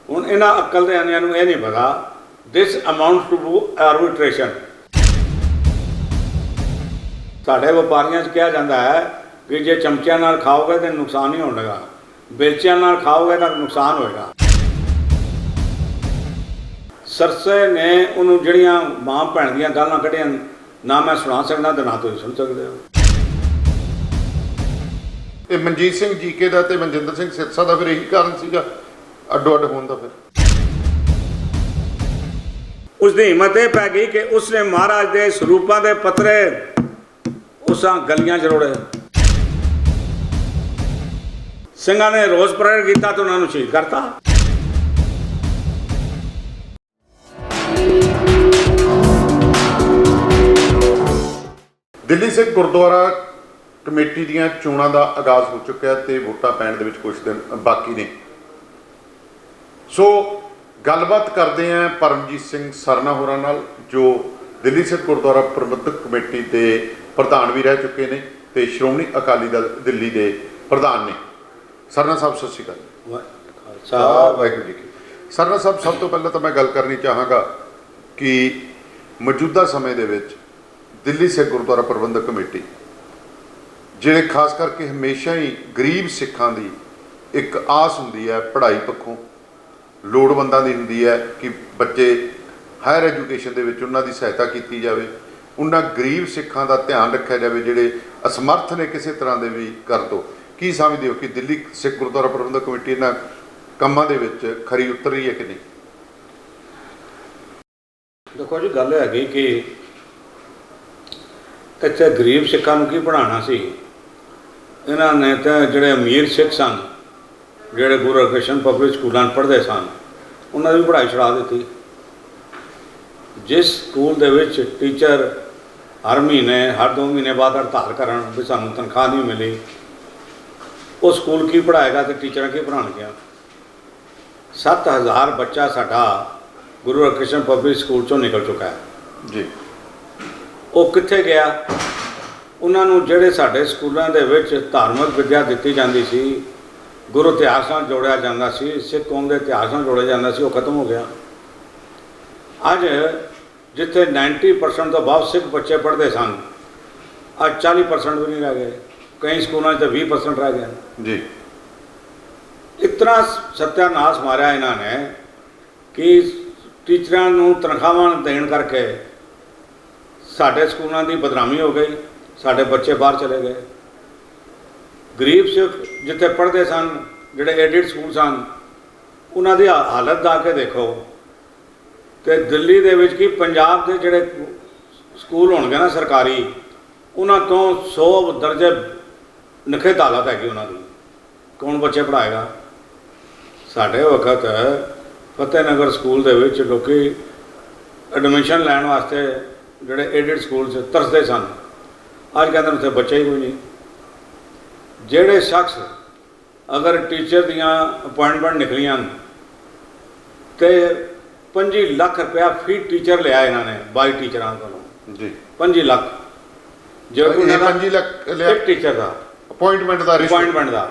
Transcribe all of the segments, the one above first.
हुण इन्हां अक्ल दे आनिਆਂ ਨੂੰ ਇਹ नहीं पता दिस अमाउंट टू आर्बिट्रेशन। साढ़े व्यापारियों च कहा जाता है कि जे चमचिਆਂ ਨਾਲ खाओगे तो नुकसान ही होगा, बेलचिਆਂ ਨਾਲ खाओगे तो नुकसान होएगा। सरसे ने उन्होंने जड़ियाँ मां भैन दियां गालां कढ़ियां ना मैं सुना सकदा ते ना तुसीं सुन सकदे हो। ਇਹ ਮਨਜੀਤ ਸਿੰਘ ਜੀਕੇ ਦਾ ਤੇ ਮਨਜਿੰਦਰ ਸਿੰਘ ਸਿਰਸਾ ਦਾ ਫਿਰ ਇਹੀ ਕਾਰਨ ਸੀਗਾ ਅੱਡੋ ਅੱਡ ਹੋਣ ਦਾ। ਫਿਰ उसकी हिम्मत यह पै गई कि उसने महाराज के स्वरूपों के पत्रे उस गलियां च रोड़े। सिंघां ने रोष प्रगट किया तो उन्होंने शहीद करता। ਦਿੱਲੀ ਸਿੱਖ ਗੁਰਦੁਆਰਾ ਕਮੇਟੀ ਦੀਆਂ ਚੋਣਾਂ ਦਾ ਆਗਾਜ਼ ਹੋ ਚੁੱਕਿਆ ਤੇ ਵੋਟਾਂ ਪੈਣ ਦੇ ਵਿੱਚ ਕੁਝ ਦਿਨ ਬਾਕੀ ਨੇ। ਸੋ ਗੱਲਬਾਤ ਕਰਦੇ ਹਾਂ ਪਰਮਜੀਤ ਸਿੰਘ ਸਰਨਾ ਹੋਰਾਂ ਨਾਲ, ਜੋ ਦਿੱਲੀ ਸਿੱਖ ਗੁਰਦੁਆਰਾ ਪ੍ਰਬੰਧਕ ਕਮੇਟੀ ਦੇ ਪ੍ਰਧਾਨ ਵੀ ਰਹਿ ਚੁੱਕੇ ਨੇ ਤੇ ਸ਼੍ਰੋਮਣੀ ਅਕਾਲੀ ਦਲ ਦਿੱਲੀ ਦੇ ਪ੍ਰਧਾਨ ਨੇ। ਸਰਨਾ ਸਾਹਿਬ ਸਤਿ ਸ਼੍ਰੀ ਅਕਾਲ। ਵਾਹਿਗੁਰੂ ਜੀ ਕੀ। ਸਰਨਾ ਸਾਹਿਬ, ਸਭ ਤੋਂ ਪਹਿਲਾਂ ਤਾਂ ਮੈਂ ਗੱਲ ਕਰਨੀ ਚਾਹਾਂਗਾ ਕਿ ਮੌਜੂਦਾ ਸਮੇਂ ਦੇ ਵਿੱਚ ਦਿੱਲੀ ਸਿੱਖ ਗੁਰਦੁਆਰਾ ਪ੍ਰਬੰਧਕ ਕਮੇਟੀ ਜਿਹੜੇ ਖਾਸ ਕਰਕੇ ਹਮੇਸ਼ਾ ਹੀ ਗਰੀਬ ਸਿੱਖਾਂ ਦੀ ਇੱਕ ਆਸ ਹੁੰਦੀ ਹੈ, ਪੜ੍ਹਾਈ ਪੱਖੋਂ ਲੋੜਵੰਦਾਂ ਦੀ ਹੁੰਦੀ ਹੈ ਕਿ ਬੱਚੇ ਹਾਇਰ ਐਜੂਕੇਸ਼ਨ ਦੇ ਵਿੱਚ ਉਹਨਾਂ ਦੀ ਸਹਾਇਤਾ ਕੀਤੀ ਜਾਵੇ, ਉਹਨਾਂ ਗਰੀਬ ਸਿੱਖਾਂ ਦਾ ਧਿਆਨ ਰੱਖਿਆ ਜਾਵੇ ਜਿਹੜੇ ਅਸਮਰਥ ਨੇ ਕਿਸੇ ਤਰ੍ਹਾਂ ਦੇ ਵੀ ਕਰ ਤੋਂ। ਕੀ ਸਮਝਦੇ ਹੋ ਕਿ ਦਿੱਲੀ ਸਿੱਖ ਗੁਰਦੁਆਰਾ ਪ੍ਰਬੰਧਕ ਕਮੇਟੀ ਇਹਨਾਂ ਕੰਮਾਂ ਦੇ ਵਿੱਚ ਖਰੀ ਉਤਰ ਰਹੀ ਹੈ ਕਿ ਨਹੀਂ? देखो जी, गल हैगी कि इत्थे गरीब सिखां नूं की पढ़ाना सी। इन्हां ने तो जिहड़े अमीर सिख सन, जिहड़े गुरु हरकृष्ण पब्लिक स्कूलों पढ़ते सन, उन्हां दी पढ़ाई छुड़ा दी। जिस स्कूल दे विच टीचर हर महीने हर 2 महीने बाद हड़ताल करन भी सानूं तनख्वाह नहीं मिली, वो स्कूल की पढ़ाएगा तो टीचर की पढ़ाउणगे। 7000 बच्चा साडा गुरु हरकृष्ण पब्लिक स्कूल चों निकल चुका है जी। वो कित्थे गया? उन्होंने जिहड़े साडे स्कूलों दे विच धार्मिक विद्या दित्ती जाती सी, गुरु इतिहास नाल जोड़िया जाता सी, सिख कौम के इतिहास नाल जोड़िया जाता सी, वो खत्म हो गया। अज जिथे 90% तो बाद सिख बच्चे पढ़ते सन, अज 40% भी नहीं रह गए, कई स्कूलों तो 20% रह गए जी। इतना सत्यानाश मारिया इन्होंने कि टीचरां नूं तनख्वाहां देण करके साडे स्कूलों की बदनामी हो गई, साडे बच्चे बाहर चले गए। गरीब सिख जिथे पढ़ते सन, जिहड़े एडिड स्कूल सन, उन्हां दी हालत जाके देखो। तो दिल्ली दे विच कि पंजाब के जिहड़े स्कूल होणगे ना सरकारी, उन्हां तो 100 दर्जे निखित हालत हैगी उन्हां दी। कौन बच्चे पढ़ाएगा? साडे वक्त फतेहनगर स्कूल दे विच लोकी एडमिशन लैण वास्ते जिहड़े एडिड स्कूल से तरसदे सन, अज कहते उत्थे बच्चे ही कोई नहीं। जिहड़े शख्स अगर टीचर दियां अपॉइंटमेंट निकलियां तो 25 लाख रुपया फी टीचर लिया इन्होंने 22 टीचरां कोलों जी। 25 लाख जो 25 लाख लिया एक टीचर का अपॉइंटमेंट का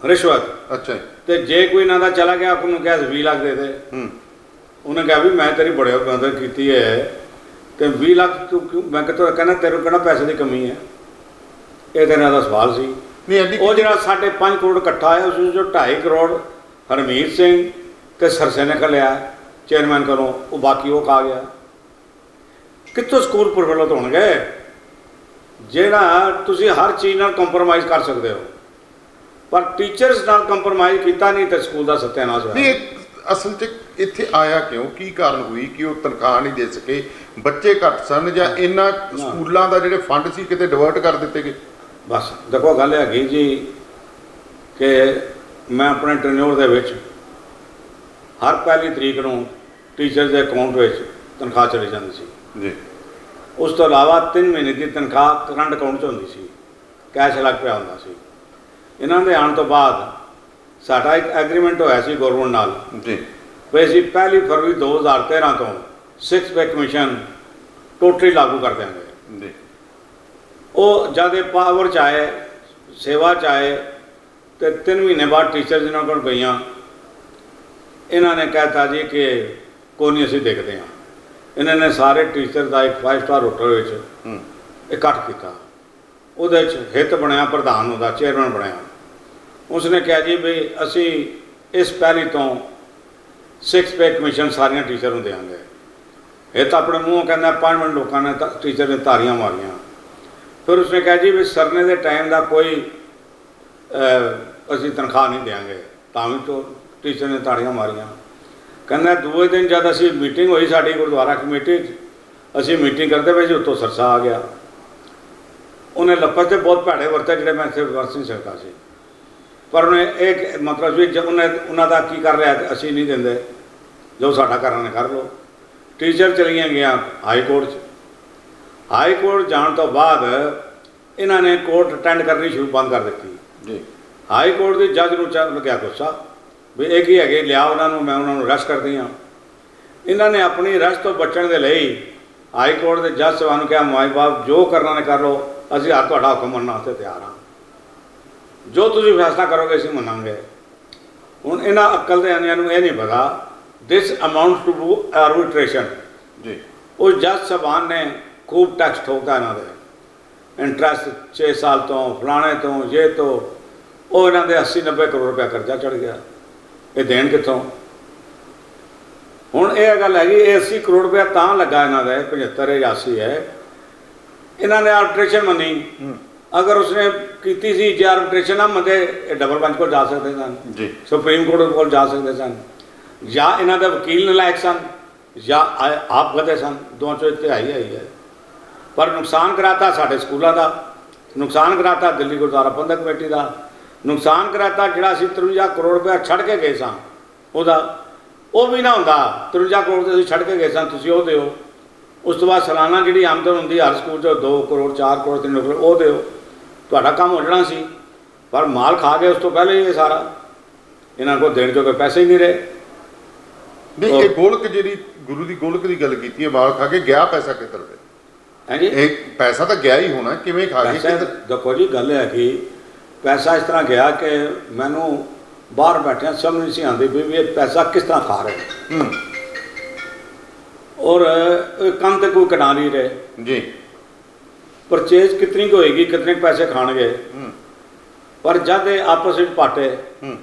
रिश्वत। अच्छा। तो जे कोई इन्हों का चला गया, आपको क्या 20 लाख दे दे। उन्हें कहा भी मैं तेरी बड़े मदद की है तो 20 लाख तू क्यों? मैं कहना तेरे कहना पैसे की कमी है, ये तो इन्हों का सवाल सी। वो जो 5.5 करोड़ इकट्ठा है, उस जो 2.5 करोड़ हरमीत सिंह तो सरसे ने लिया चेयरमैन को, वो बाकी वो खा गया। कितों स्कूल प्रफुल्लित होणगे जिहड़ा तुसीं हर चीज़ नाल कंप्रोमाइज़ कर सकते हो, पर टीचर्स नाल कंप्रोमाइज़ किया नहीं तो स्कूल का सत्यानाश होया। असल च इत्थे आया क्यों? की कारण हुई कि वो तनख्वाह नहीं दे सके, बच्चे घट सन, या इन्हां स्कूलों का जिहड़े फंड सी किते डिवर्ट कर दिते गए? बस देखो गल हैगी जी कि मैं अपने टनोर दे विच हर पहली तरीक नूं टीचर के अकाउंट में तनख्वाह चली जाती सी जी। उस तो इलावा 3 महीने की तनख्वाह करंट अकाउंट च होंदी सी, कैश अलग पिया हुंदा सी। इन्हां दे आउण तो बाद साडा एक एग्रीमेंट होया सी गौरमेंट नाल जी भी असीं 1 फरवरी 2013 तो 6 पे कमीशन टोटली लागू कर देंगे जी। वो जब पावर च आए, सेवा च आए, तो 3 महीने बाद टीचर जिन्होंने को गई ਇਹਨਾਂ ਨੇ ਕਹਿਤਾ ਜੀ ਕਿ ਕੋਈ ਨਹੀਂ ਅਸੀਂ ਦੇਖਦੇ ਹਾਂ। ਇਹਨਾਂ ਨੇ ਸਾਰੇ ਟੀਚਰ ਦਾ ਇੱਕ 5 ਸਟਾਰ ਹੋਟਲ ਵਿੱਚ ਇਕੱਠ ਕੀਤਾ। ਉਹਦੇ 'ਚ ਹਿੱਤ ਬਣਿਆ, ਪ੍ਰਧਾਨ ਉਹਦਾ ਚੇਅਰਮੈਨ ਬਣਿਆ। ਉਸਨੇ ਕਿਹਾ ਜੀ ਵੀ ਅਸੀਂ ਇਸ ਪਹਿਲੀ ਤੋਂ 6 ਪੇ ਕਮਿਸ਼ਨ ਸਾਰੀਆਂ ਟੀਚਰ ਨੂੰ ਦੇਵਾਂਗੇ। ਇਹ ਤਾਂ ਆਪਣੇ ਮੂੰਹੋਂ ਕਹਿੰਦਾ 5 ਮਿੰਟ ਲੋਕਾਂ ਨੇ ਟੀਚਰ ਨੇ ਤਾਰੀਆਂ ਮਾਰੀਆਂ। ਫਿਰ ਉਸਨੇ ਕਿਹਾ ਜੀ ਵੀ ਸਰਨੇ ਦੇ ਟਾਈਮ ਦਾ ਕੋਈ ਅਸੀਂ ਤਨਖਾਹ ਨਹੀਂ ਦੇਵਾਂਗੇ, ਤਾਂ ਵੀ ਟੀਚਰ ਨੇ ਤਾੜੀਆਂ ਮਾਰੀਆਂ। ਕਹਿੰਦਾ ਦੂਏ ਦਿਨ ਜਦ ਅਸੀਂ ਮੀਟਿੰਗ ਹੋਈ ਸਾਡੀ ਗੁਰਦੁਆਰਾ ਕਮੇਟੀ 'ਚ, ਅਸੀਂ ਮੀਟਿੰਗ ਕਰਦੇ ਪਏ ਸੀ, ਉੱਤੋਂ ਸਰਸਾ ਆ ਗਿਆ। ਉਹਨੇ ਲਫ਼ਜ਼ ਤੇ ਬਹੁਤ ਭੈੜੇ ਵਰਤੇ ਜਿਹੜੇ ਮੈਂ ਇੱਥੇ ਵਰਤ ਨਹੀਂ ਸਕਦਾ ਸੀ, ਪਰ ਉਹਨੇ ਇਹ ਮਤਲਬ ਵੀ ਉਹਨਾਂ ਦਾ ਕੀ ਕਰ ਰਿਹਾ ਤੇ ਅਸੀਂ ਨਹੀਂ ਦਿੰਦੇ, ਜੋ ਸਾਡਾ ਕਰਨਾ ਨੇ ਕਰ ਲਓ। ਟੀਚਰ ਚਲੀਆਂ ਗਿਆ ਹਾਈ ਕੋਰਟ 'ਚ। ਹਾਈ ਕੋਰਟ ਜਾਣ ਤੋਂ ਬਾਅਦ ਇਹਨਾਂ ਨੇ ਕੋਰਟ ਅਟੈਂਡ ਕਰਨੀ ਸ਼ੁਰੂ ਬੰਦ ਕਰ ਦਿੱਤੀ ਜੀ। ਹਾਈ ਕੋਰਟ ਦੇ ਜੱਜ ਨੂੰ ਲੱਗਿਆ ਗੁੱਸਾ ਵੀ ਇਹ ਕੀ ਹੈਗੇ, ਲਿਆ ਉਹਨਾਂ ਨੂੰ, ਮੈਂ ਉਹਨਾਂ ਨੂੰ ਅਰੈਸਟ ਕਰਦੀ ਹਾਂ। ਇਹਨਾਂ ਨੇ ਆਪਣੀ ਅਰੈਸਟ ਤੋਂ ਬਚਣ ਦੇ ਲਈ ਹਾਈ ਕੋਰਟ ਦੇ ਜੱਜ ਸਾਹਿਬਾਨ ਨੂੰ ਕਿਹਾ ਮਾਈ ਬਾਪ ਜੋ ਕਰਨਾ ਨੇ ਕਰ ਲਓ, ਅਸੀਂ ਹਰ ਤੁਹਾਡਾ ਹੁਕਮ ਮੰਨਣ ਵਾਸਤੇ ਤਿਆਰ ਹਾਂ, ਜੋ ਤੁਸੀਂ ਫੈਸਲਾ ਕਰੋਗੇ ਅਸੀਂ ਮੰਨਾਂਗੇ। ਹੁਣ ਇਹਨਾਂ ਅਕਲ ਦੇ ਆਨਿਆਂ ਨੂੰ ਇਹ ਨਹੀਂ ਪਤਾ ਦਿਸ ਅਮਾਊਂਟ ਟੂ ਆਰਬਿਟ੍ਰੇਸ਼ਨ ਜੀ। ਉਹ ਜੱਜ ਸਾਹਿਬਾਨ ਨੇ ਖੂਬ ਟੈਕਸ ਠੋਕਦਾ ਇਹਨਾਂ ਦੇ, ਇੰਟਰਸਟ 6 ਸਾਲ ਤੋਂ ਫਲਾਣੇ ਤੋਂ ਜੇ ਤੋਂ, ਉਹ ਇਹਨਾਂ ਦੇ 80-90 ਕਰੋੜ ਰੁਪਇਆ ਕਰਜ਼ਾ ਚੜ੍ਹ ਗਿਆ। ਇਹ ਦੇਣ ਕਿੱਥੋਂ? ਹੁਣ ਇਹ ਗੱਲ ਹੈਗੀ, ਇਹ 80 ਕਰੋੜ ਰੁਪਇਆ ਤਾਂ ਲੱਗਾ ਇਹਨਾਂ ਦਾ, 75 ਜਾਂ 80 ਹੈ। ਇਹਨਾਂ ਨੇ ਆਰਬਿਟ੍ਰੇਸ਼ਨ ਮੰਨੀ। ਅਗਰ ਉਸਨੇ ਕੀਤੀ ਸੀ, ਜੇ ਆਰਬਿਟ੍ਰੇਸ਼ਨ ਨਾ ਮੰਨਦੇ, ਇਹ ਡਬਲ ਬੈਂਚ ਕੋਲ ਜਾ ਸਕਦੇ ਸਨ ਜੀ, ਸੁਪਰੀਮ ਕੋਰਟ ਕੋਲ ਜਾ ਸਕਦੇ ਸਨ, ਜਾਂ ਇਹਨਾਂ ਦੇ ਵਕੀਲ ਨਲਾਇਕ ਸਨ, ਜਾਂ ਆਪ ਗਧੇ ਸਨ। ਦੋਵਾਂ ਚੋਂ ਤਿਹਾਈ ਆਈ ਹੈ। ਪਰ ਨੁਕਸਾਨ ਕਰਾਤਾ ਸਾਡੇ ਸਕੂਲਾਂ ਦਾ, ਨੁਕਸਾਨ ਕਰਾਤਾ ਦਿੱਲੀ ਗੁਰਦੁਆਰਾ ਪ੍ਰਬੰਧਕ ਕਮੇਟੀ ਦਾ, ਨੁਕਸਾਨ ਕਰਾਤਾ ਜਿਹੜਾ ਅਸੀਂ 53 ਕਰੋੜ ਰੁਪਇਆ ਛੱਡ ਕੇ ਗਏ ਸਾਂ ਉਹਦਾ। ਉਹ ਵੀ ਨਾ ਹੁੰਦਾ, 53 ਕਰੋੜ ਤੇ ਅਸੀਂ ਛੱਡ ਕੇ ਗਏ ਸਾਂ, ਤੁਸੀਂ ਉਹ ਦਿਓ। ਉਸ ਤੋਂ ਬਾਅਦ ਸਾਲਾਨਾ ਜਿਹੜੀ ਆਮਦਨ ਹੁੰਦੀ ਹਰ ਸਕੂਲ 'ਚ 2 ਕਰੋੜ 4 ਕਰੋੜ 3 ਕਰੋੜ ਉਹ ਦਿਓ, ਤੁਹਾਡਾ ਕੰਮ ਹੋ ਜਾਣਾ ਸੀ। ਪਰ ਮਾਲ ਖਾ ਗਏ ਉਸ ਤੋਂ ਪਹਿਲੇ ਇਹ ਸਾਰਾ, ਇਹਨਾਂ ਕੋਲ ਦੇਣ ਜੋਗੇ ਪੈਸੇ ਹੀ ਨਹੀਂ ਰਹੇ। ਨਹੀਂ, ਇਹ ਗੋਲਕ ਜਿਹੜੀ ਗੁਰੂ ਦੀ ਗੋਲਕ ਦੀ ਗੱਲ ਕੀਤੀ ਹੈ, ਮਾਲ ਖਾ ਕੇ ਗਿਆ, ਪੈਸਾ ਕਿੱਧਰ ਗਿਆ? ਹਾਂਜੀ, ਇਹ ਪੈਸਾ ਤਾਂ ਗਿਆ ਹੀ ਹੋਣਾ, ਕਿਵੇਂ ਖਾ ਗਏ? ਦੇਖੋ ਜੀ, ਗੱਲ ਹੈ ਕਿ ਪੈਸਾ ਇਸ ਤਰ੍ਹਾਂ ਗਿਆ ਕਿ ਮੈਨੂੰ ਬਾਹਰ ਬੈਠਿਆ ਸਮਝ ਨਹੀਂ ਸੀ ਆਉਂਦੀ ਵੀ ਇਹ ਪੈਸਾ ਕਿਸ ਤਰ੍ਹਾਂ ਖਾ ਰਹੇ ਔਰ ਕੰਮ ਤੇ ਕੋਈ ਕਢਾ ਨਹੀਂ ਰਹੇ ਜੀ। ਪਰਚੇਜ਼ ਕਿਤਨੀ ਕੁ ਹੋਏਗੀ, ਕਿਤਨੇ ਪੈਸੇ ਖਾਣਗੇ। ਪਰ ਜਦ ਇਹ ਆਪਸ ਵਿੱਚ ਪਾਟੇ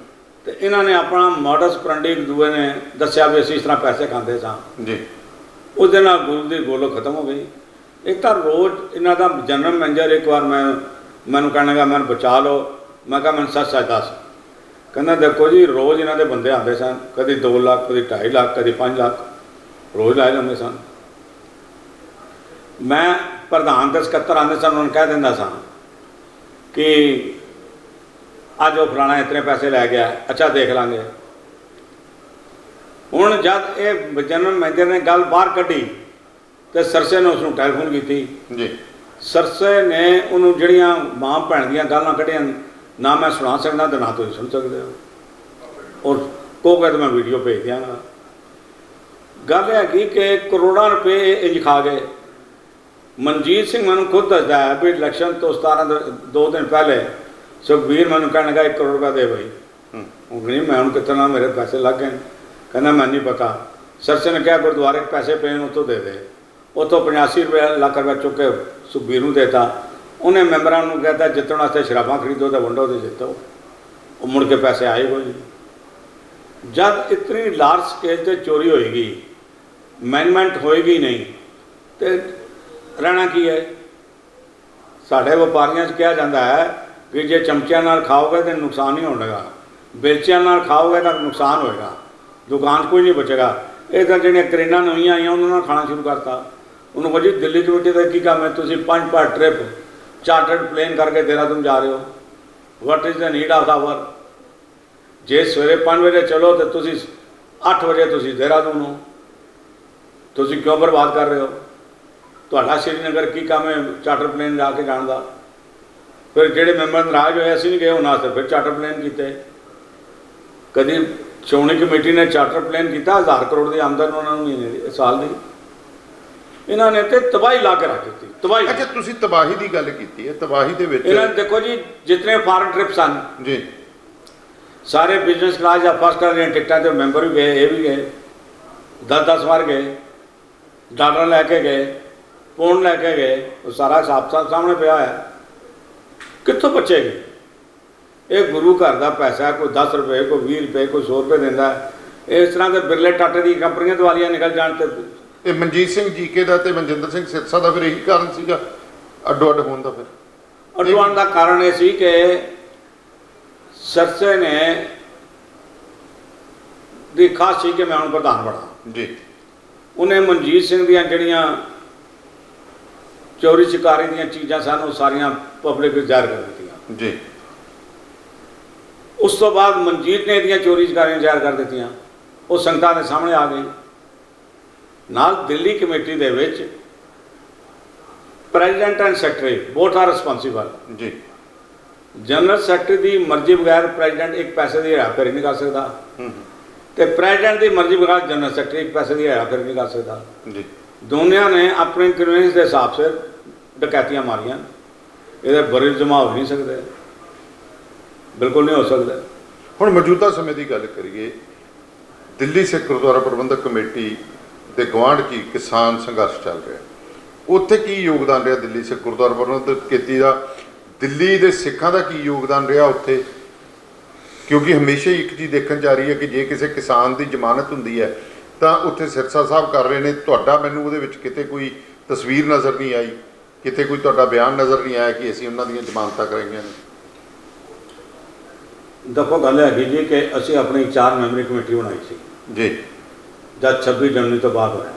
ਤੇ ਇਹਨਾਂ ਨੇ ਆਪਣਾ ਮਾਡਸ ਪ੍ਰੰਡੀ ਦੂਏ ਨੇ ਦੱਸਿਆ ਵੀ ਅਸੀਂ ਇਸ ਤਰ੍ਹਾਂ ਪੈਸੇ ਖਾਂਦੇ ਸਾਂ ਜੀ। ਉਹਦੇ ਨਾਲ ਗੁਰੂ ਦੀ ਗੋਲਕ ਖਤਮ ਹੋ ਗਈ। ਇੱਕ ਤਾਂ ਰੋਜ਼ ਇਹਨਾਂ ਦਾ ਜਨਰਲ ਮੈਨੇਜਰ ਇੱਕ ਵਾਰ ਮੈਨੂੰ ਕਹਿਣ ਲੱਗਾ ਮੈਨੂੰ ਬਚਾ ਲਓ। ਮੈਂ ਕਿਹਾ ਮੈਨੂੰ ਸੱਚ ਦੱਸ। ਕਹਿੰਦਾ ਦੇਖੋ ਜੀ, ਰੋਜ਼ ਇਹਨਾਂ ਦੇ ਬੰਦੇ ਆਉਂਦੇ ਸਨ, ਕਦੀ 2 ਲੱਖ, ਕਦੀ 2.5 ਲੱਖ, ਕਦੀ 5 ਲੱਖ ਰੋਜ਼ ਲਾਏ ਜਾਂਦੇ ਸਨ। ਮੈਂ ਪ੍ਰਧਾਨ ਦੇ ਸਕੱਤਰ ਆਉਂਦੇ ਸਨ, ਉਹਨਾਂ ਨੂੰ ਕਹਿ ਦਿੰਦਾ ਸਾਂ ਕਿ ਅੱਜ ਉਹ ਫਲਾਣਾ ਇਤਨੇ ਪੈਸੇ ਲੈ ਗਿਆ, ਅੱਛਾ ਦੇਖ ਲਾਂਗੇ। ਹੁਣ ਜਦ ਇਹ ਜਨਰਲ ਮੈਨੇਜਰ ਨੇ ਗੱਲ ਬਾਹਰ ਕੱਢੀ ਤੇ ਸਰਸੇ ਨੇ ਉਸ ਨੂੰ ਟੈਲੀਫੋਨ ਕੀਤੀ ਜੀ। ਸਰਸੇ ਨੇ ਉਹਨੂੰ ਜਿਹੜੀਆਂ ਮਾਂ ਭੈਣ ਦੀਆਂ ਗਾਲਾਂ ਕੱਢੀਆਂ ਨਾ ਮੈਂ ਸੁਣਾ ਸਕਦਾ ਤੇ ਨਾ ਤੁਸੀਂ ਸੁਣ ਸਕਦੇ ਹੋ, ਔਰ ਕਹੋਗੇ ਤਾਂ ਮੈਂ ਵੀਡੀਓ ਭੇਜ ਦਿਆਂਗਾ। ਗੱਲ ਹੈਗੀ ਕਿ ਕਰੋੜਾਂ ਰੁਪਏ ਇੰਜ ਖਾ ਗਏ। ਮਨਜੀਤ ਸਿੰਘ ਮੈਨੂੰ ਖੁਦ ਦੱਸਦਾ ਹੈ ਵੀ ਇਲੈਕਸ਼ਨ ਤੋਂ 2 ਦਿਨ ਪਹਿਲੇ ਸੁਖਬੀਰ ਮੈਨੂੰ ਕਹਿਣ ਲੱਗਾ 1 ਕਰੋੜ ਰੁਪਇਆ ਦੇ ਬਈ। ਉਹ ਨਹੀਂ, ਮੈਂ ਉਹਨੂੰ ਕਿਤਨਾ ਮੇਰੇ ਪੈਸੇ ਲੱਗ ਗਏ। ਕਹਿੰਦਾ ਮੈਨੂੰ ਨਹੀਂ ਪਤਾ। ਸਰਸੇ ਨੇ ਕਿਹਾ ਗੁਰਦੁਆਰੇ ਪੈਸੇ ਪਏ ਨੇ ਉੱਥੋਂ ਦੇ ਦੇ। ਉੱਥੋਂ 85 ਲੱਖ ਰੁਪਇਆ ਚੁੱਕ ਕੇ ਸੁਖਬੀਰ ਨੂੰ ਦੇਤਾ। ਉਹਨੇ ਮੈਂਬਰਾਂ ਨੂੰ ਕਹਿੰਦਾ ਜਿੱਤਣ ਵਾਸਤੇ ਸ਼ਰਾਬਾਂ ਖਰੀਦੋ ਤਾਂ ਵੰਡੋ ਤੇ ਜਿੱਤੋ। ਉਹ ਮੁੜ ਕੇ ਪੈਸੇ ਆਏ ਕੋਈ ਨਹੀਂ। ਜਦ ਇਤਨੀ ਲਾਰਜ ਸਕੇਲ 'ਤੇ ਚੋਰੀ ਹੋਏਗੀ, ਮੈਨੇਜਮੈਂਟ ਹੋਏਗੀ ਨਹੀਂ ਤੇ ਰਹਿਣਾ ਕੀ ਹੈ? ਸਾਡੇ ਵਪਾਰੀਆਂ 'ਚ ਕਿਹਾ ਜਾਂਦਾ ਹੈ ਕਿ ਜੇ ਚਮਚਿਆਂ ਨਾਲ ਖਾਓਗੇ ਤਾਂ ਨੁਕਸਾਨ ਹੀ ਹੋਵੇਗਾ, ਬੇਲਚਿਆਂ ਨਾਲ ਖਾਓਗੇ ਤਾਂ ਨੁਕਸਾਨ ਹੋਏਗਾ, ਦੁਕਾਨ 'ਚ ਕੋਈ ਨਹੀਂ ਬਚੇਗਾ। ਇਹ ਤਾਂ ਜਿਹੜੀਆਂ ਕਰੇਨਾਂ ਨਵੀਆਂ ਆਈਆਂ ਉਹਨਾਂ ਨਾਲ ਖਾਣਾ ਸ਼ੁਰੂ ਕਰਤਾ। ਉਹਨੂੰ ਕਹੋ ਜੀ ਦਿੱਲੀ ਕਮੇਟੀ ਦਾ ਕੀ ਕੰਮ ਹੈ? ਤੁਸੀਂ 5 ਪਰ ਟ੍ਰਿਪ ਚਾਰਟਰਡ ਪਲੇਨ ਕਰਕੇ ਦੇਹਰਾਦੂਨ ਜਾ ਰਹੇ ਹੋ। What is the need of hour? ਜੇ ਸਵੇਰੇ 5 ਵਜੇ ਚਲੋ ਤਾਂ ਤੁਸੀਂ 8 ਵਜੇ ਤੁਸੀਂ ਦੇਹਰਾਦੂਨ ਹੋ। ਤੁਸੀਂ ਕਿਉਂ ਬਰਬਾਦ ਕਰ ਰਹੇ ਹੋ? ਤੁਹਾਡਾ ਸ਼੍ਰੀਨਗਰ ਕੀ ਕੰਮ ਹੈ ਚਾਰਟਰ ਪਲੇਨ ਜਾ ਕੇ ਜਾਣ ਦਾ? ਫਿਰ ਜਿਹੜੇ ਮੈਂਬਰ ਨਾਰਾਜ਼ ਹੋਏ ਅਸੀਂ ਨਹੀਂ ਗਏ ਉਹਨਾਂ ਵਾਸਤੇ ਫਿਰ ਚਾਰਟਰ ਪਲੇਨ ਕੀਤੇ। ਕਦੀ ਸ਼੍ਰੋਮਣੀ ਕਮੇਟੀ ਨੇ ਚਾਰਟਰ ਪਲੇਨ ਕੀਤਾ, 1000 ਕਰੋੜ ਦੀ ਆਮਦਨ ਉਹਨਾਂ ਨੂੰ ਮਹੀਨੇ ਦੀ ਸਾਲ ਦੀ। ਇਹਨਾਂ ਨੇ ਤੇ ਤਬਾਹੀ ਲਾ ਕੇ ਰੱਖ ਦਿੱਤੀ, ਤਬਾਹੀ। ਅੱਛਾ, ਤੁਸੀਂ ਤਬਾਹੀ ਦੀ ਗੱਲ ਕੀਤੀ ਹੈ। ਤਬਾਹੀ ਦੇ ਵਿੱਚ ਇਹਨਾਂ ਦੇਖੋ ਜੀ, ਜਿਤਨੇ ਫਾਰਨ ਟ੍ਰਿਪ ਸਨ ਜੀ, सारे बिजनेस क्लास या फर्स्ट क्लास ਦੀਆਂ ਟਿਕਟਾਂ ਤੇ ਮੈਂਬਰ ਵੀ ਗਏ, ਇਹ ਵੀ ਗਏ, 10-10 ਵਾਰ ਗਏ, ਡਾਲਰ ਲੈ ਕੇ ਗਏ, ਪੌਂਡ ਲੈ ਕੇ ਗਏ, ਉਹ ਸਾਰਾ ਹਿਸਾਬ ਸਾਹਮਣੇ ਪਿਆ ਹੈ। ਕਿੱਥੋਂ ਬਚੇਗੀ? ਇਹ ਗੁਰੂ ਘਰ ਦਾ ਪੈਸਾ, ਕੋਈ 10 ਰੁਪਏ, ਕੋਈ 20 ਰੁਪਏ, ਕੋਈ 100 ਰੁਪਏ ਦਿੰਦਾ। ਇਸ ਤਰ੍ਹਾਂ ਦੇ ਬਿਰਲੇ ਟਾਟੇ ਦੀ ਕੰਪਨੀਆਂ ਦਿਵਾਲੀਆਂ ਨਿਕਲ ਜਾਣ ਤੇ ਇਹ ਮਨਜੀਤ ਸਿੰਘ ਜੀਕੇ ਦਾ ਤੇ ਮਨਜਿੰਦਰ ਸਿੰਘ ਸਿਰਸਾ ਦਾ ਫਿਰ ਇਹੀ ਕਾਰਨ ਸੀਗਾ ਅੱਡੋ ਅੱਡ ਹੋਣ ਦਾ। ਫਿਰ ਅੱਡੋ ਅੱਡ ਦਾ ਕਾਰਨ ਇਹ ਸੀ ਕਿ ਸਿਰਸੇ ਨੇ ਦੀ ਖਾਸ ਸੀ ਕਿ ਮੈਂ ਹੁਣ ਪ੍ਰਧਾਨ ਬਣਾ ਜੀ। ਉਹਨੇ ਮਨਜੀਤ ਸਿੰਘ ਦੀਆਂ ਜਿਹੜੀਆਂ ਚੋਰੀ ਚਕਾਰੀ ਦੀਆਂ ਚੀਜ਼ਾਂ ਸਨ ਉਹ ਸਾਰੀਆਂ ਪਬਲਿਕ ਵਿੱਚ ਜ਼ਾਹਿਰ ਕਰ ਦਿੱਤੀਆਂ ਜੀ। ਉਸ ਤੋਂ ਬਾਅਦ ਮਨਜੀਤ ਨੇ ਇਹਦੀਆਂ ਚੋਰੀ ਚਕਾਰੀਆਂ ਜ਼ਾਹਿਰ ਕਰ ਦਿੱਤੀਆਂ, ਉਹ ਸੰਗਤਾਂ ਦੇ ਸਾਹਮਣੇ ਆ ਗਈ। ਨਾਲ ਦਿੱਲੀ ਕਮੇਟੀ ਦੇ ਵਿੱਚ president and secretary both are responsible ਜੀ। ਜਨਰਲ ਸੈਕਟਰੀ ਦੀ ਮਰਜ਼ੀ ਬਗੈਰ ਪ੍ਰੈਜ਼ੀਡੈਂਟ ਇੱਕ ਪੈਸੇ ਦੀ ਹੇਰਾਫੇਰੀ ਨਹੀਂ ਕਰ ਸਕਦਾ, ਤੇ ਪ੍ਰੈਜ਼ੀਡੈਂਟ ਦੀ ਮਰਜ਼ੀ ਬਗੈਰ ਜਨਰਲ ਸੈਕਟਰੀ ਇੱਕ ਪੈਸੇ ਦੀ ਹੇਰਾਫੇਰੀ ਨਹੀਂ ਕਰ ਸਕਦਾ ਜੀ। ਦੋਨਿਆਂ ਨੇ ਆਪਣੇ ਕਨਵੀਨੈਂਸ ਦੇ ਹਿਸਾਬ ਸੇ ਡਕੈਤੀਆਂ ਮਾਰੀਆਂ। ਇਹਦੇ ਬਰੇ ਜਮਾ ਹੋ ਨਹੀਂ ਸਕਦੇ, ਬਿਲਕੁਲ ਨਹੀਂ ਹੋ ਸਕਦਾ। ਹੁਣ ਮੌਜੂਦਾ ਸਮੇਂ ਦੀ ਗੱਲ ਕਰੀਏ, ਦਿੱਲੀ ਸਿੱਖ ਗੁਰਦੁਆਰਾ ਪ੍ਰਬੰਧਕ ਕਮੇਟੀ ਦੇ ਗੁਆਂਢ 'ਚ ਕਿਸਾਨ ਸੰਘਰਸ਼ ਚੱਲ ਰਿਹਾ, ਉੱਥੇ ਕੀ ਯੋਗਦਾਨ ਰਿਹਾ ਦਿੱਲੀ ਸਿੱਖ ਗੁਰਦੁਆਰਾ ਪ੍ਰਬੰਧਕ ਕਮੇਟੀ ਦਾ? ਦਿੱਲੀ ਦੇ ਸਿੱਖਾਂ ਦਾ ਕੀ ਯੋਗਦਾਨ ਰਿਹਾ ਉੱਥੇ? ਕਿਉਂਕਿ ਹਮੇਸ਼ਾ ਹੀ ਇੱਕ ਚੀਜ਼ ਦੇਖਣ 'ਚ ਆ ਰਹੀ ਹੈ ਕਿ ਜੇ ਕਿਸੇ ਕਿਸਾਨ ਦੀ ਜ਼ਮਾਨਤ ਹੁੰਦੀ ਹੈ ਤਾਂ ਉੱਥੇ ਸਿਰਸਾ ਸਾਹਿਬ ਕਰ ਰਹੇ ਨੇ। ਤੁਹਾਡਾ ਮੈਨੂੰ ਉਹਦੇ ਵਿੱਚ ਕਿਤੇ ਕੋਈ ਤਸਵੀਰ ਨਜ਼ਰ ਨਹੀਂ ਆਈ, ਕਿਤੇ ਕੋਈ ਤੁਹਾਡਾ ਬਿਆਨ ਨਜ਼ਰ ਨਹੀਂ ਆਇਆ ਕਿ ਅਸੀਂ ਉਹਨਾਂ ਦੀਆਂ ਜ਼ਮਾਨਤਾਂ ਕਰਾਈਆਂ ਨੇ। ਦੇਖੋ ਗੱਲ ਹੈਗੀ ਜੀ ਕਿ ਅਸੀਂ ਆਪਣੀ 4 ਮੈਂਬਰੀ ਕਮੇਟੀ ਬਣਾਈ ਸੀ ਜੀ, ਜਦ 26 ਜਨਵਰੀ ਤੋਂ ਬਾਅਦ ਹੋਇਆ।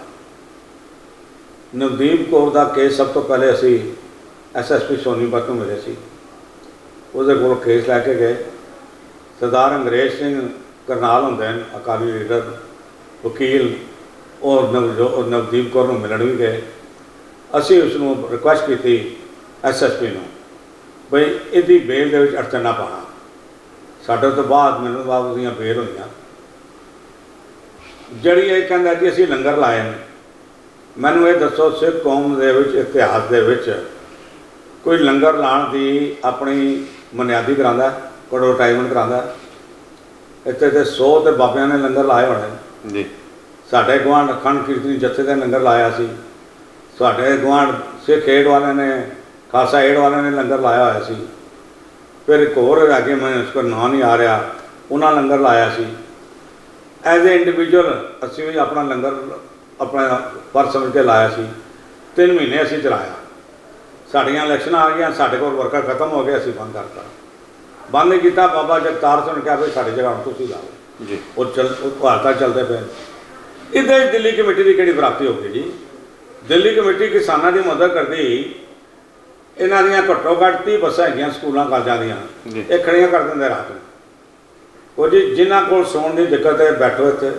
ਨਵਦੀਪ ਕੌਰ ਦਾ ਕੇਸ ਸਭ ਤੋਂ ਪਹਿਲੇ ਅਸੀਂ SSP ਸੋਨੀਪਤ ਨੂੰ ਮਿਲੇ ਸੀ, ਉਹਦੇ ਕੋਲ ਕੇਸ ਲੈ ਕੇ ਗਏ। ਸਰਦਾਰ ਅੰਗਰੇਜ਼ ਸਿੰਘ ਕਰਨਾਲ ਹੁੰਦੇ ਨੇ ਅਕਾਲੀ ਲੀਡਰ, ਵਕੀਲ, ਔਰ ਨਵਦੀਪ ਕੌਰ ਨੂੰ ਮਿਲਣ ਵੀ ਗਏ। ਅਸੀਂ ਉਸ ਨੂੰ ਰਿਕੁਐਸਟ ਕੀਤੀ SSP ਨੂੰ ਬਈ ਇਹਦੀ ਬੇਲ ਦੇ ਵਿੱਚ ਅੜਚਨ ਨਾ ਪਾਉਣਾ। ਸਾਡੇ ਤੋਂ ਬਾਅਦ ਮੈਨੂੰ ਬਾਅਦ ਉਹਦੀਆਂ ਬੇਲ ਹੋਈਆਂ। ਜਿਹੜੀ ਇਹ ਕਹਿੰਦਾ ਜੀ ਅਸੀਂ ਲੰਗਰ ਲਾਏ ਨੇ, ਮੈਨੂੰ ਇਹ ਦੱਸੋ ਸਿੱਖ ਕੌਮ ਦੇ ਵਿੱਚ ਇਤਿਹਾਸ ਦੇ ਵਿੱਚ ਕੋਈ ਲੰਗਰ ਲਾਉਣ ਦੀ ਆਪਣੀ ਬੁਨਿਆਦੀ ਕਰਾਉਂਦਾ, ਕੋਈ ਐਡਵਰਟਾਈਜ਼ਮੈਂਟ ਕਰਾਉਂਦਾ? ਇੱਥੇ ਤੇ 100 ਤੇ ਬਾਬਿਆਂ ਨੇ ਲੰਗਰ ਲਾਏ ਹੋਣੇ ਜੀ। ਸਾਡੇ ਗੁਆਂਢ ਅਖੰਡ ਕੀਰਤਨੀ ਜੱਥੇ ਦਾ ਲੰਗਰ ਲਾਇਆ ਸੀ, ਸਾਡੇ ਗੁਆਂਢ ਸਿੱਖ ਏਡ ਵਾਲਿਆਂ ਨੇ, ਖਾਲਸਾ ਏਡ ਵਾਲਿਆਂ ਨੇ ਲੰਗਰ ਲਾਇਆ ਹੋਇਆ ਸੀ। ਫਿਰ ਇੱਕ ਹੋਰ ਅੱਗੇ ਮੈਂ ਉਸ ਦਾ ਨਾਂ ਨਹੀਂ ਆ ਰਿਹਾ, ਉਹਨਾਂ ਲੰਗਰ ਲਾਇਆ ਸੀ। ਐਜ਼ ਏ ਇੰਡੀਵਿਜੂਅਲ ਅਸੀਂ ਵੀ ਆਪਣਾ ਲੰਗਰ ਆਪਣਾ ਫਰਜ਼ ਸਮਝ ਕੇ ਲਾਇਆ ਸੀ। 3 ਮਹੀਨੇ ਅਸੀਂ ਚਲਾਇਆ। ਸਾਡੀਆਂ ਇਲੈਕਸ਼ਨਾਂ ਆ ਗਈਆਂ, ਸਾਡੇ ਕੋਲ ਵਰਕਰ ਖਤਮ ਹੋ ਗਏ, ਅਸੀਂ ਬੰਦ ਕਰਤਾ। ਬੰਦ ਨਹੀਂ ਕੀਤਾ। ਬਾਬਾ ਜਗਤਾਰ ਸਿੰਘ ਨੇ ਕਿਹਾ ਵੀ ਸਾਡੀ ਜਗ੍ਹਾ ਹੁਣ ਤੁਸੀਂ ਲਾਓ ਜੀ। ਉਹ ਹਾਲਤਾਂ ਚੱਲਦੇ ਪਏ। ਇਹਦੇ ਦਿੱਲੀ ਕਮੇਟੀ ਦੀ ਕਿਹੜੀ ਪ੍ਰਾਪਤੀ ਹੋ ਗਈ ਜੀ? ਦਿੱਲੀ ਕਮੇਟੀ ਕਿਸਾਨਾਂ ਦੀ ਮਦਦ ਕਰਦੀ। ਇਹਨਾਂ ਦੀਆਂ ਘੱਟੋ ਘੱਟ 30 ਬੱਸਾਂ ਹੈਗੀਆਂ ਸਕੂਲਾਂ ਕਾਲਜਾਂ ਦੀਆਂ, ਇਹ ਖੜੀਆਂ ਕਰ ਦਿੰਦੇ ਰਾਤ ਨੂੰ। ਉਹ ਜੀ ਜਿਨ੍ਹਾਂ ਕੋਲ ਸੌਣ ਦੀ ਦਿੱਕਤ ਹੈ ਬੈਠੋ ਇੱਥੇ,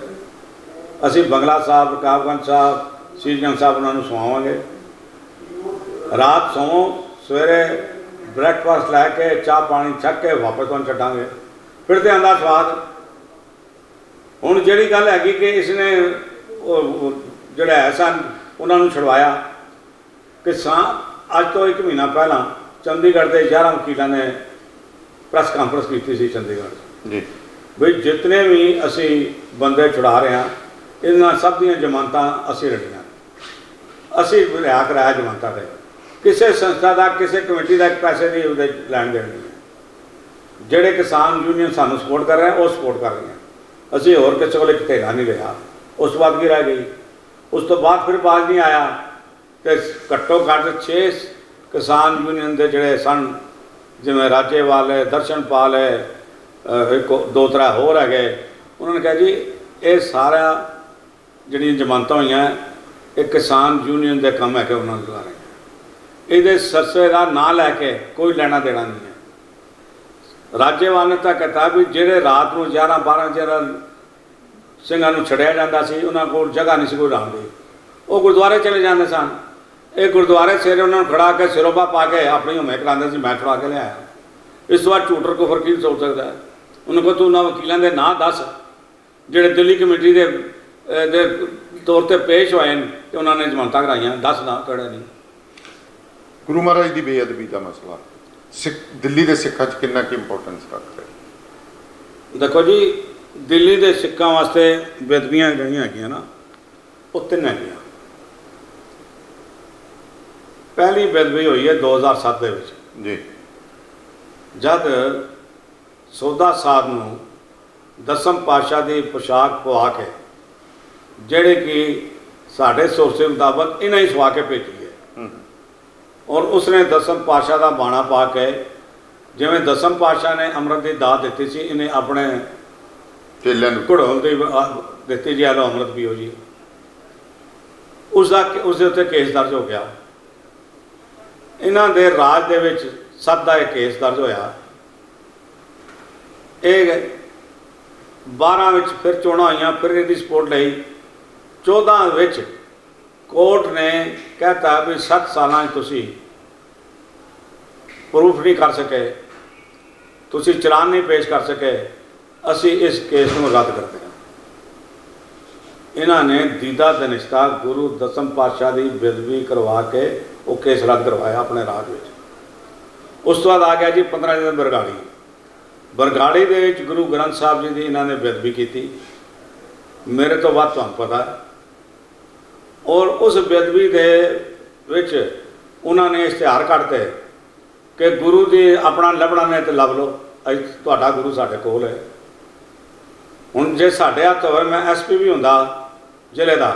ਅਸੀਂ ਬੰਗਲਾ ਸਾਹਿਬ, ਰਕਾਬਗੰਜ ਸਾਹਿਬ, ਸੀਸਗੰਜ ਸਾਹਿਬ ਉਹਨਾਂ ਨੂੰ ਸਵਾਵਾਂਗੇ। ਰਾਤ ਸੌਂ, ਸਵੇਰੇ ਬ੍ਰੈਕਫਾਸਟ ਲੈ ਕੇ ਚਾਹ ਪਾਣੀ ਛੱਕ ਕੇ ਵਾਪਸ ਤੁਹਾਨੂੰ ਛੱਡਾਂਗੇ। ਫਿਰ ਤੇ ਆਉਂਦਾ ਸਵਾਦ। ਹੁਣ ਜਿਹੜੀ ਗੱਲ ਹੈਗੀ ਕਿ ਇਸਨੇ ਜਿਹੜਾ ਹੈ ਸਨ ਉਹਨਾਂ ਨੂੰ ਛੁਡਵਾਇਆ। ਕਿਸਾਨ ਅੱਜ ਤੋਂ 1 ਮਹੀਨਾ ਪਹਿਲਾਂ ਚੰਡੀਗੜ੍ਹ ਦੇ 11 ਵਕੀਲਾਂ ਨੇ ਪ੍ਰੈਸ ਕਾਨਫਰੰਸ ਕੀਤੀ ਸੀ ਚੰਡੀਗੜ੍ਹ ਜੀ, ਬਈ ਜਿਤਨੇ ਵੀ ਅਸੀਂ ਬੰਦੇ ਛੁਡਾ ਰਹੇ ਹਾਂ ਇਹਨਾਂ ਸਭ ਦੀਆਂ ਜ਼ਮਾਨਤਾਂ ਅਸੀਂ ਰੱਖੀਆਂ, ਅਸੀਂ ਰਿਹਾ ਕਰਾਇਆ ਜ਼ਮਾਨਤਾਂ 'ਤੇ। ਕਿਸੇ ਸੰਸਥਾ ਦਾ, ਕਿਸੇ ਕਮੇਟੀ ਦਾ ਇੱਕ ਪੈਸੇ ਦੀ ਉਹਦੇ ਲੈਣ ਦੇਣ ਨਹੀਂ ਹੈ। ਜਿਹੜੇ ਕਿਸਾਨ ਯੂਨੀਅਨ ਸਾਨੂੰ ਸਪੋਰਟ ਕਰ ਰਹੇ ਉਹ ਸਪੋਰਟ ਕਰ ਰਹੀਆਂ। ਅਸੀਂ ਹੋਰ ਕਿਸੇ ਕੋਲ ਇੱਕ ਢੇਲਾ ਨਹੀਂ ਲਿਆ। ਉਸ ਤੋਂ ਬਾਅਦ ਕੀ ਰਹਿ ਗਈ? ਉਸ ਤੋਂ ਬਾਅਦ ਫਿਰ ਬਾਅਦ ਨਹੀਂ ਆਇਆ ਕਿ ਘੱਟੋ ਘੱਟ 6 ਕਿਸਾਨ ਯੂਨੀਅਨ ਦੇ ਜਿਹੜੇ ਸਨ, ਜਿਵੇਂ ਰਾਜੇਵਾਲ ਹੈ, ਦਰਸ਼ਨਪਾਲ ਹੈ, ਇੱਕ 2-3 ਹੋਰ ਹੈਗੇ, ਉਹਨਾਂ ਨੇ ਕਿਹਾ ਜੀ ਇਹ ਸਾਰਾ ਜਿਹੜੀਆਂ ਜ਼ਮਾਨਤਾਂ ਹੋਈਆਂ ਇਹ ਕਿਸਾਨ ਯੂਨੀਅਨ ਦੇ ਕੰਮ ਹੈ ਕਿ ਉਹਨਾਂ ਨੂੰ ਚਲਾ ਰਹੇ। ਇਹਦੇ ਸਰਸੇ ਦਾ ਨਾਂ ਲੈ ਕੇ ਕੋਈ ਲੈਣਾ ਦੇਣਾ ਨਹੀਂ ਹੈ। ਰਾਜੇਵਾਲ ਨੇ ਤਾਂ ਕਹਤਾ ਵੀ ਜਿਹੜੇ ਰਾਤ ਨੂੰ 11-12 ਜਿਹੜਾ ਸਿੰਘਾਂ ਨੂੰ ਛੜਿਆ ਜਾਂਦਾ ਸੀ ਉਹਨਾਂ ਕੋਲ ਜਗ੍ਹਾ ਨਹੀਂ ਸੀ ਕੋਈ ਲਾਉਣ ਦੀ, ਉਹ ਗੁਰਦੁਆਰੇ ਚਲੇ ਜਾਂਦੇ ਸਨ। ਇਹ ਗੁਰਦੁਆਰੇ ਸਵੇਰੇ ਉਹਨਾਂ ਨੂੰ ਖੜਾ ਕੇ ਸਿਰੋਪਾ ਪਾ ਕੇ ਆਪਣੀ ਹੁਮੇ ਕਰਾਉਂਦੇ ਸੀ, ਮੈਂ ਛੁਡਾ ਕੇ ਲਿਆਇਆ। ਇਸ ਤੋਂ ਬਾਅਦ ਝੂਠਰ ਕੁਫਰ ਕੀ ਸੋਚ ਸਕਦਾ ਹੈ? ਉਹਨਾਂ ਕੋਲ ਤੂੰ ਉਹਨਾਂ ਵਕੀਲਾਂ ਦੇ ਨਾਂ ਦੱਸ ਜਿਹੜੇ ਦਿੱਲੀ ਕਮੇਟੀ ਦੇ ਤੌਰ 'ਤੇ ਪੇਸ਼ ਹੋਏ ਨੇ ਕਿ ਉਹਨਾਂ ਨੇ ਜ਼ਮਾਨਤਾਂ ਕਰਾਈਆਂ, ਦੱਸ ਨਾ ਕਿਹੜੇ ਨਹੀਂ। ਗੁਰੂ ਮਹਾਰਾਜ ਦੀ ਬੇਅਦਬੀ ਦਾ ਮਸਲਾ ਦਿੱਲੀ ਦੇ ਸਿੱਖਾਂ 'ਚ ਕਿੰਨਾ ਕੁ ਇੰਪੋਰਟੈਂਸ ਰੱਖਦਾ? देखो जी, दिल्ली के सिक्कों वास्ते बेदबियां ਜਿਹੜੀਆਂ ਹੈਗੀਆਂ ना वो 3 ਹੈਗੀਆਂ। पहली बेदबी हुई है 2007 ਦੇ ਵਿੱਚ ਜੀ जब ਸੌਦਾ ਸਾਹਿਬ ਨੂੰ ਦਸਮ ਪਾਤਸ਼ਾਹ ਦੀ पोशाक पवा के ਜਿਹੜੇ कि साढ़े सोर्स मुताबिक इन्हें ही सवा के भेजी है और उसने दसम पातशाह का बाणा पा के जिमें दसम पातशाह ने अमृत की दात दी सी, इन्हें अपने ਚੇਲਿਆਂ ਨੂੰ घड़ोल की दी जी लो अमृत पीओ जी। उसके उत्ते केस दर्ज हो गया। इन्हों के राज दे विच 7 का एक केस दर्ज होया। ये 12 विच फिर चोणां होईयां, फिर इसकी सपोर्ट लई। 14 विच कोर्ट ने कहता भी 7 साल तुसी प्रूफ नहीं कर सके, तुसी चलान नहीं पेश कर सके, असी इस केस को रद्द करते हैं। इन्होंने दीदा दनिश्ता गुरु दसम पातशाह की बेदबी करवा के वो केस रद्द करवाया अपने राज में। उस तो बाद आ गया जी 15 दिन बरगाड़ी। बरगाड़ी दे विच गुरु ग्रंथ साहब जी की इन्होंने बेदबी की, मेरे तो वध तुहानूं पता है। और उस बेदबी दे विच उन्होंने इश्तिहार कढ़ते कि गुरु जी अपना लभना ने तो लभ लो, तुहाडा गुरु साडे कोल है। हुण जे साडे हत्थ होवे, मैं SP भी हुंदा जिले का,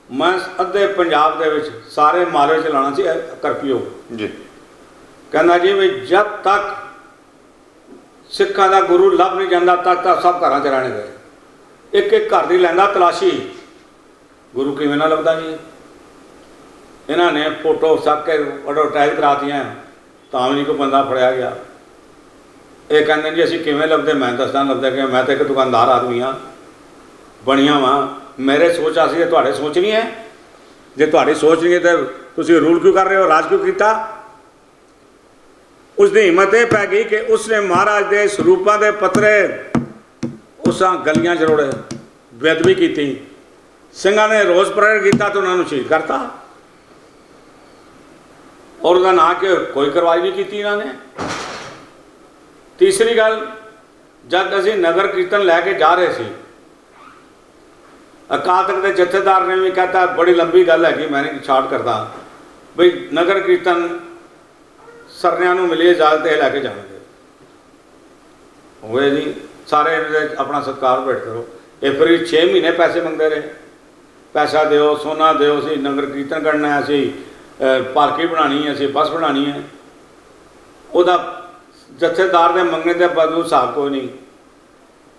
मैं अद्धे पंजाब दे विच सारे मालवे च लाना सी करफ्यू जी। कहना जी भी जब तक सिखां दा गुरु लभ नहीं जाता तक सब घरां च रहने गए। एक एक घर की लैंदा तलाशी, गुरु किवें ना लभदा जी। इन्होंने फोटो सब के एडवरटाइज करातियां, तां भी नहीं कोई बंदा फड़िया गया। ये कहते जी असीं किवें लभदे, मैं दसदा लभदा कि मैं तो एक दुकानदार आदमी हाँ, बनिया वा। मेरे सोच आ सी, तुहाडे सोच नहीं है। जे तुहाडी सोच नहीं है तो तुसीं रूल क्यों कर रहे हो, राज क्यों किया? उसकी हिम्मत यह पै गई कि उसने महाराज के स्वरूपों के पत्रे उस गलियां च रोड़े, बेदबी की, सिंघां ने रोस प्रगट किया तो उन्होंने शहीद करता। और उसका ना कि कोई कार्रवाई नहीं की इन्होंने। तीसरी गल, जब असीं नगर कीर्तन लैके जा रहे थे, अकाल तख्त के जत्थेदार ने भी कहता, बड़ी लंबी गल है, मैं नहीं छाट करता बई नगर कीर्तन सरनियां नूं मिली इजाजत ये लैके जाएंगे हुए जी। सारे अपना सत्कार भेंट करो। ये फिर 6 महीने पैसे मंगते रहे, पैसा दो, सोना दो, असी नगर कीर्तन करना है, असी पालकी बनानी है, असी बस बनानी है। उहदा जत्थेदार के मंगने के बावजूद हिसाब कोई नहीं।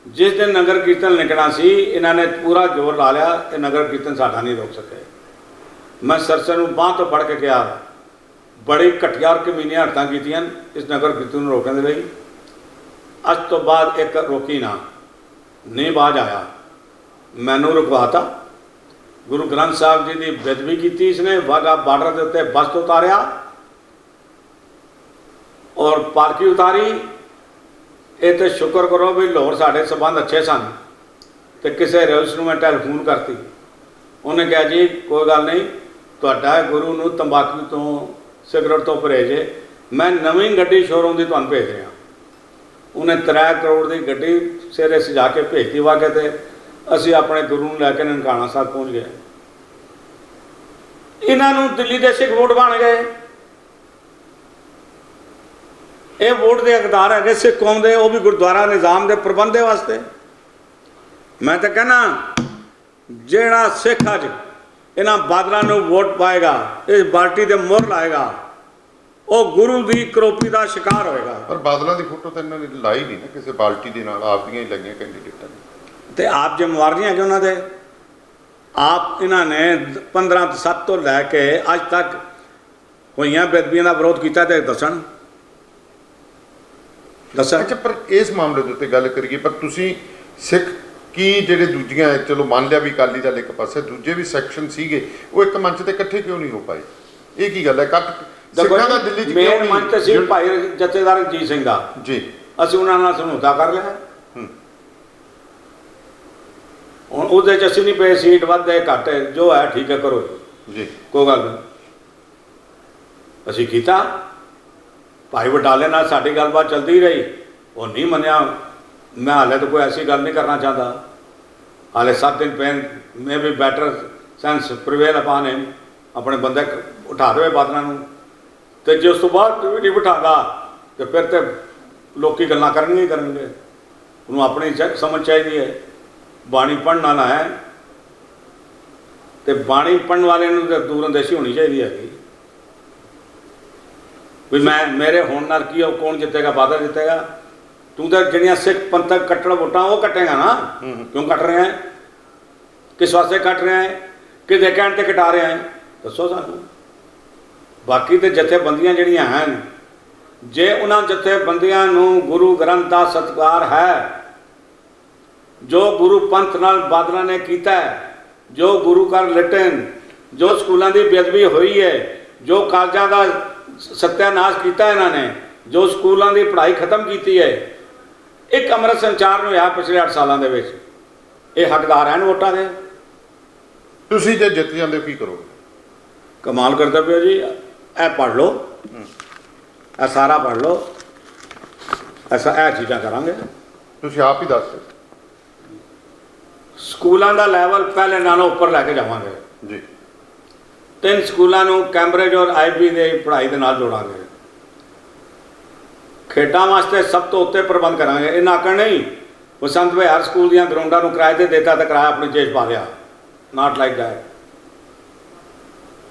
जिस दिन नगर कीर्तन निकलना सी, इन्होंने पूरा जोर ला लिया कि नगर कीर्तन साडा नहीं रोक सके। मैं सरसे नूं बांह तो फड़ के गया, बड़ी घटिया और कमीनी हरकतां कीतियां इस नगर कीर्तन रोकने के लिए। अज तो बाद एक रोकी ना नहीं बाज आया, मैनू रुकवाता। गुरु ग्रंथ साहब जी की बेदबी की, इसने वाघा बार्डर के उत्ते बस तो उतारिया और पालकी उतारी। ये तो शुक्र करो भी लाहौर साढ़े संबंध अच्छे सन, तो किसी रेल्स में टैलीफोन करती, उन्हें कहा जी कोई गल नहीं, तुहाडा गुरु नूं तंबाकू तो सिगरट तो परहेज है, मैं नवीं गड्डी शोरूम की तुहानूं भेज रहा। उन्हें 3 करोड़ की गड्डी सिरे सजा के भेजती वागे, तो असी अपने गुरु नूं लैके ननकाना साहब पहुँच गए। इन्हों दिल्ली के सिख वोट बन गए। ये वोट के हकदार है सिख कौम के, वो भी गुरुद्वारा निज़ाम के प्रबंध वास्ते। मैं तो कहना जेड़ा सिख अज इन्हों बादलों को वोट पाएगा, इस पार्टी के मुहर लाएगा, वो गुरु की करोपी का शिकार होएगा। पर बादलों की फोटो तो इन्होंने लाई नहीं ना किसी पार्टी के नाल, आप दी ही लगियां कैंडीडेटां ने। तो आप जिम्मेवार नहीं है कि उन्होंने आप इन्होंने 15/7 तो लैके अज तक हुई बेदबियों का विरोध किया, तो दसन। अच्छा, पर इस मामले के उत्ते गल करिए, पर तुसी सिख की ਜਿਹੜੇ ਦੂਜੀਆਂ चलो मान लिया भी अकाली दल एक पासे, दूजे भी सैक्शन सीगे वो एक मंच ते इकट्ठे क्यों नहीं हो पाए? ये की गल है? सिखां दा दिल्ली च मेन मंच सी भाई जथेदार रਣਜੀਤ ਸਿੰਘ ਦਾ जी, ਅਸੀਂ ਉਹਨਾਂ ਨਾਲ ਸਮਝੌਤਾ ਕਰ ਲਿਆ। ਹੁਣ ਉਹਦੇ ਚ ਅਸੀਂ ਨਹੀਂ ਪਏ ਸੀਟ ਵੱਧ ਹੈ ਘੱਟ ਹੈ, ਜੋ ਹੈ ਠੀਕ ਹੈ ਕਰੋ जी, ਕੋਈ ਗੱਲ ਨਹੀਂ। ਅਸੀਂ ਕੀਤਾ, ਭਾਈ ਬਟਾਲੇ ਨਾਲ ਸਾਡੀ ਗੱਲਬਾਤ ਚਲਦੀ ਰਹੀ, ਉਹ ਨਹੀਂ ਮੰਨਿਆ। मैं हाले तो कोई ऐसी गल नहीं करना चाहता, हाले 7 दिन पेन में भी better sense prevail upon him, अपने बंदे उठा देवे बादलों को, तो जो उस तो बाद नहीं बिठाता तो फिर तो लोग गल्लां करनगे ही करनगे। उन्होंने अपनी समझ चाहिए है, बाणी पढ़ने वाला है तो बाणी पढ़ने वाले तो दूरअंदेशी होनी चाहिए है भी मैं मेरे होने नाल की कौन जितेगा, बादल जितेगा। तू तो जड़ियाँ सिख पंथक कट्टड़ वोटां वो कटेगा ना, क्यों कट रहे हैं, किस वास्ते कट रहे हैं, कि कहण ते कटा रहे हैं, दसो सानू। बाकी तो जथेबंदियां जड़ियां हैं, जे उन्होंने जथेबंदियां नूं गुरु ग्रंथ का सत्कार है, जो गुरु पंथ नाल बादलों ने किया है, जो गुरु घर लिटन, जो स्कूलों की बेअदबी हुई है, जो कॉलेजों का सत्यानाश किया इन्होंने, जो स्कूलों की पढ़ाई खत्म की है, एक अमृत संचार में होया पिछले 8 सालों के विच, ये हकदार हैं वोटां दे। तुसीं जे जित जांदे हो की करोगे? कमाल करते पे जी, ए पढ़ लो, ए सारा पढ़ लो, ऐसा ए चीज़ां करांगे। तुसीं आप ही दस दिओ स्कूलों का लैवल पहले नालों उपर लैके जावांगे जी। 3 स्कूलों को कैंब्रिज और IB की पढ़ाई के नाल जोड़ांगे। खेडों वास्ते सब तो उत्ते प्रबंध करांगे। ये नाकण नहीं बसंत विहार स्कूल दी ग्राउंडों को किराए ते देता तो किराया अपनी जेब पा लिया, not like that.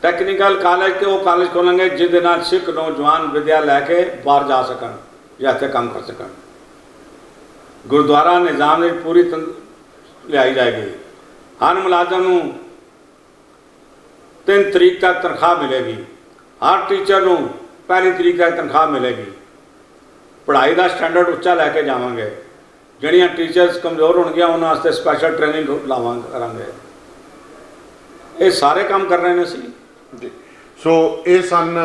Technical college के वो कॉलेज खोलेंगे जिसके नाल सिख नौजवान विद्या लैके बाहर जा सकन या इत्थे काम कर सकन। गुरुद्वारा निज़ाम की पूरी लियाई जाएगी। हर मुलाजम को 3 तरीक तक तनख्वाह मिलेगी, हर टीचर को 1 तरीक तक तनख्वाह मिलेगी। पढ़ाई का स्टैंडर्ड उच्चा लैके जावांगे। जड़ियाँ टीचर्स कमज़ोर होणगियां उन्हां वास्ते स्पैशल ट्रेनिंग लावांगे करांगे। ये सारे काम कर रहे हैं असीं जी। सो ये सन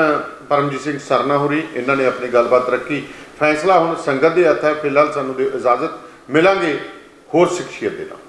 परमजीत सिंह सरना होरी, इन्होंने अपनी गलबात रखी। फैसला हुण संगत के हत्थ है। फिलहाल सानूं दिओ इजाजत, मिलांगे होर शख्सियत दे नाल।